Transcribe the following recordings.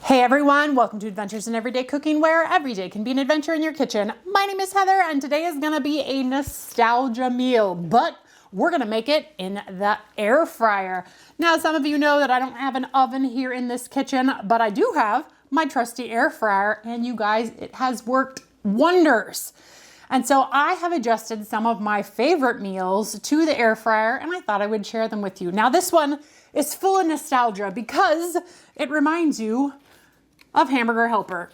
Hey everyone, welcome to Adventures in Everyday Cooking, where every day can be an adventure in your kitchen. My name is Heather, and today is gonna be a nostalgia meal, but we're gonna make it in the air fryer. Now, some of you know that I don't have an oven here in this kitchen, but I do have my trusty air fryer, and you guys, it has worked wonders. And so I have adjusted some of my favorite meals to the air fryer, and I thought I would share them with you. Now, this one is full of nostalgia because it reminds you of Hamburger Helper.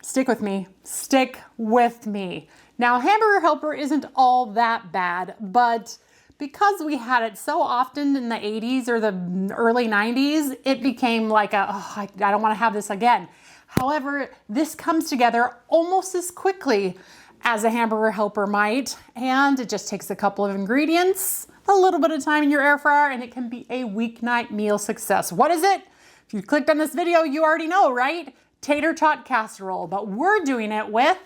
Stick with me, stick with me. Now, Hamburger Helper isn't all that bad, but because we had it so often in the 80s or the early 90s, it became like I don't want to have this again. However, this comes together almost as quickly as a Hamburger Helper might, and it just takes a couple of ingredients, a little bit of time in your air fryer, and it can be a weeknight meal success. What is it? If you clicked on this video, you already know, right? Tater Tot Casserole, but we're doing it with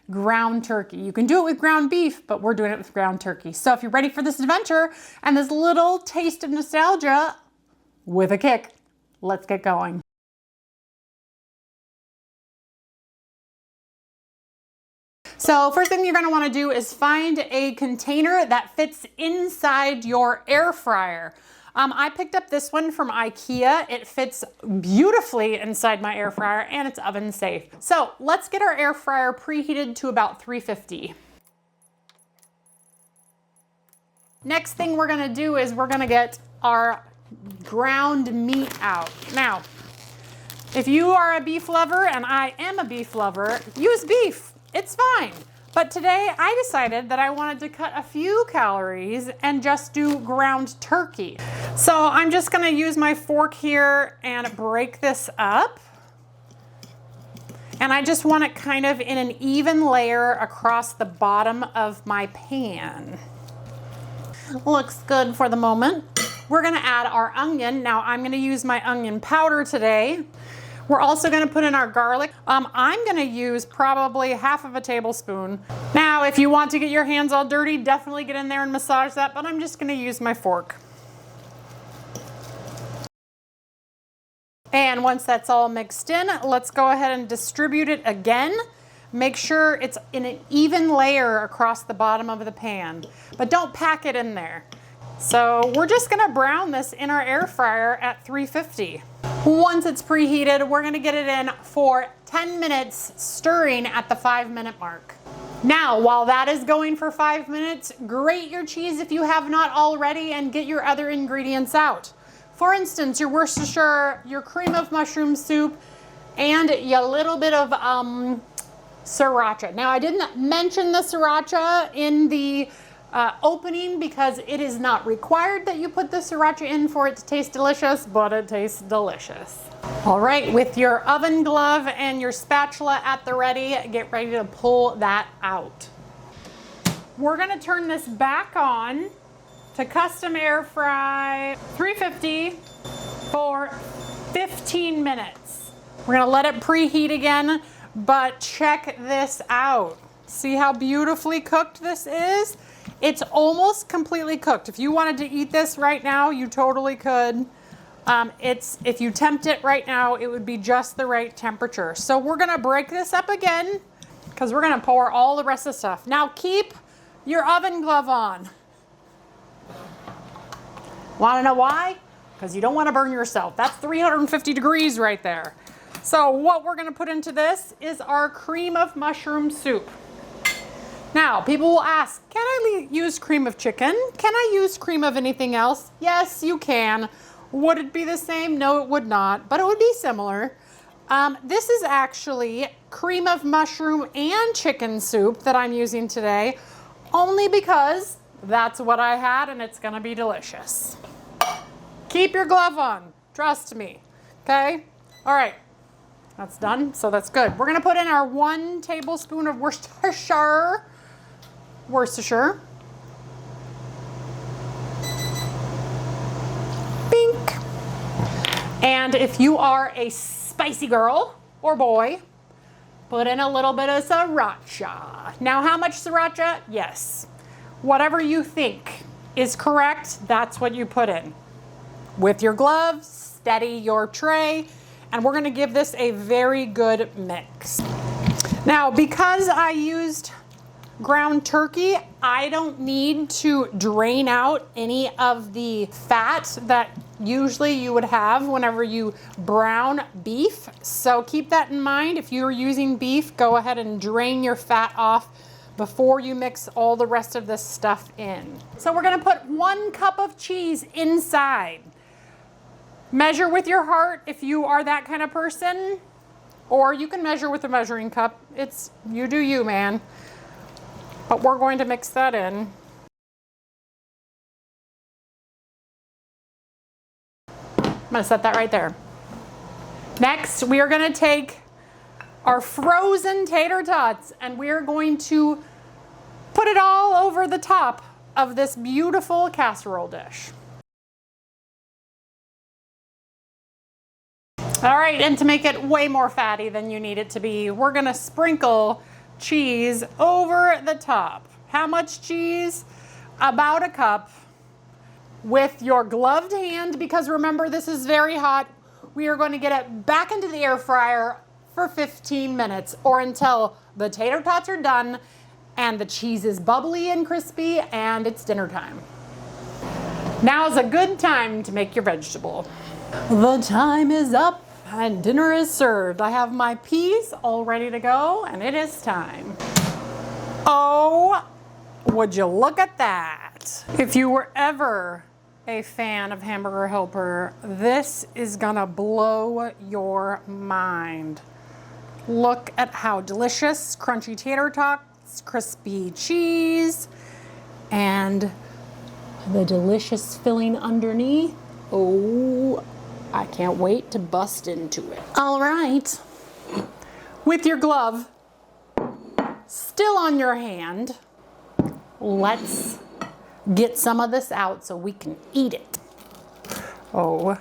ground turkey. You can do it with ground beef, but we're doing it with ground turkey. So if you're ready for this adventure and this little taste of nostalgia with a kick, let's get going. So first thing you're going to want to do is find a container that fits inside your air fryer. I picked up this one from IKEA. It fits beautifully inside my air fryer and it's oven safe. So let's get our air fryer preheated to about 350. Next thing we're going to do is we're going to get our ground meat out. Now, if you are a beef lover, and I am a beef lover, use beef. It's fine. But today I decided that I wanted to cut a few calories and just do ground turkey. So I'm just gonna use my fork here and break this up. And I just want it kind of in an even layer across the bottom of my pan. Looks good for the moment. We're gonna add our onion. Now I'm gonna use my onion powder today. We're also gonna put in our garlic. I'm gonna use probably half of a tablespoon. Now, if you want to get your hands all dirty, definitely get in there and massage that, but I'm just gonna use my fork. And once that's all mixed in, let's go ahead and distribute it again. Make sure it's in an even layer across the bottom of the pan, but don't pack it in there. So we're just gonna brown this in our air fryer at 350. Once it's preheated, we're gonna get it in for 10 minutes, stirring at the 5-minute mark. Now, while that is going for 5 minutes, grate your cheese if you have not already and get your other ingredients out. For instance, your Worcestershire, your cream of mushroom soup, and your little bit of sriracha. Now, I didn't mention the sriracha in the opening because it is not required that you put the sriracha in for it to taste delicious, but it tastes delicious. All right, with your oven glove and your spatula at the ready, get ready to pull that out. We're gonna turn this back on to custom air fry 350 for 15 minutes. We're gonna let it preheat again, but check this out. See how beautifully cooked this is? It's almost completely cooked. If you wanted to eat this right now, you totally could. If you tempt it right now, it would be just the right temperature. So we're gonna break this up again because we're gonna pour all the rest of the stuff. Now keep your oven glove on. Wanna know why? Because you don't wanna burn yourself. That's 350 degrees right there. So what we're gonna put into this is our cream of mushroom soup. Now, people will ask, can I use cream of chicken? Can I use cream of anything else? Yes, you can. Would it be the same? No, it would not, but it would be similar. This is actually cream of mushroom and chicken soup that I'm using today, only because that's what I had and it's gonna be delicious. Keep your glove on, trust me, okay? All right, that's done, so that's good. We're gonna put in our 1 tablespoon of Worcestershire. Bink. And if you are a spicy girl or boy, put in a little bit of sriracha. Now, how much sriracha? Yes. Whatever you think is correct, that's what you put in. With your gloves, steady your tray, and we're gonna give this a very good mix. Now, because I used ground turkey, I don't need to drain out any of the fat that usually you would have whenever you brown beef. So keep that in mind. If you're using beef, go ahead and drain your fat off before you mix all the rest of this stuff in. So we're gonna put 1 cup of cheese inside. Measure with your heart if you are that kind of person, or you can measure with a measuring cup. It's you do you, man. But we're going to mix that in. I'm gonna set that right there. Next, we are gonna take our frozen tater tots and we're going to put it all over the top of this beautiful casserole dish. All right, and to make it way more fatty than you need it to be, we're gonna sprinkle cheese over the top. How much cheese? About a cup. With your gloved hand, because remember this is very hot, we are going to get it back into the air fryer for 15 minutes or until the tater tots are done and the cheese is bubbly and crispy and it's dinner time. Now is a good time to make your vegetable. The time is up and dinner is served. I have my peas all ready to go and it is time. Oh, would you look at that? If you were ever a fan of Hamburger Helper, this is gonna blow your mind. Look at how delicious, crunchy tater tots, crispy cheese, and the delicious filling underneath. Oh, I can't wait to bust into it. All right, with your glove still on your hand, let's get some of this out so we can eat it. Oh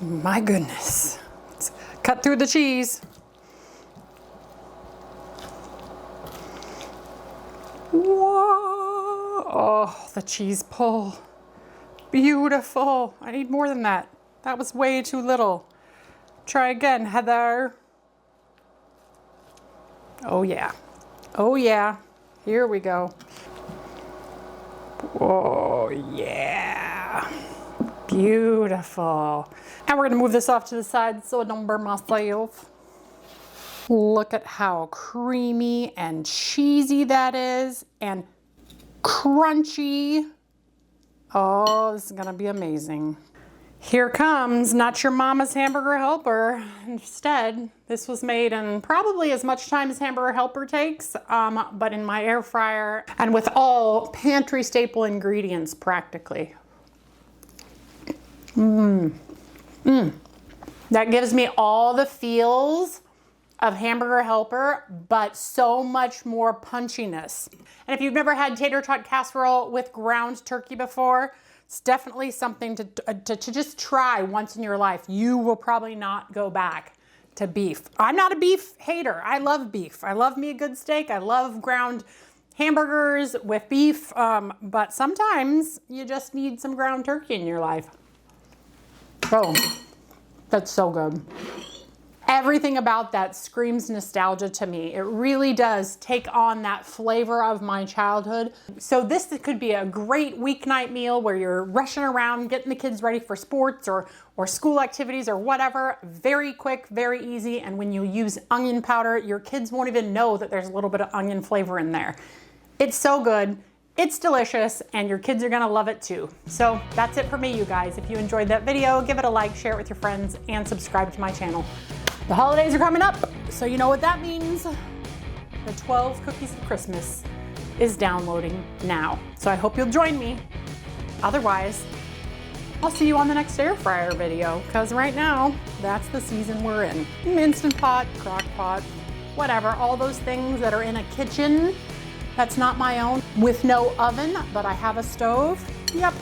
my goodness. Let's cut through the cheese. Whoa, oh, the cheese pull. Beautiful. I need more than that. That was way too little. Try again, Heather. Oh yeah. Oh yeah. Here we go. Oh yeah. Beautiful. And we're gonna move this off to the side so I don't burn myself. Look at how creamy and cheesy that is and crunchy. Oh, this is gonna be amazing. Here comes Not Your Mama's Hamburger Helper. Instead, this was made in probably as much time as Hamburger Helper takes, but in my air fryer and with all pantry staple ingredients practically. That gives me all the feels of Hamburger Helper, but so much more punchiness. And if you've never had tater tot casserole with ground turkey before, it's definitely something to just try once in your life. You will probably not go back to beef. I'm not a beef hater. I love beef. I love me a good steak. I love ground hamburgers with beef, but sometimes you just need some ground turkey in your life. Oh, that's so good. Everything about that screams nostalgia to me. It really does take on that flavor of my childhood. So this could be a great weeknight meal where you're rushing around, getting the kids ready for sports or school activities or whatever. Very quick, very easy. And when you use onion powder, your kids won't even know that there's a little bit of onion flavor in there. It's so good. It's delicious, and your kids are gonna love it too. So that's it for me, you guys. If you enjoyed that video, give it a like, share it with your friends, and subscribe to my channel. The holidays are coming up, so you know what that means. The 12 Cookies of Christmas is downloading now. So I hope you'll join me. Otherwise, I'll see you on the next air fryer video, because right now, that's the season we're in. Instant pot, crock pot, whatever, all those things that are in a kitchen that's not my own, with no oven, but I have a stove. Yep,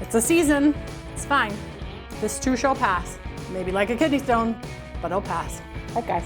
it's a season, it's fine. This too shall pass. Maybe like a kidney stone, but it'll pass. All right, guys.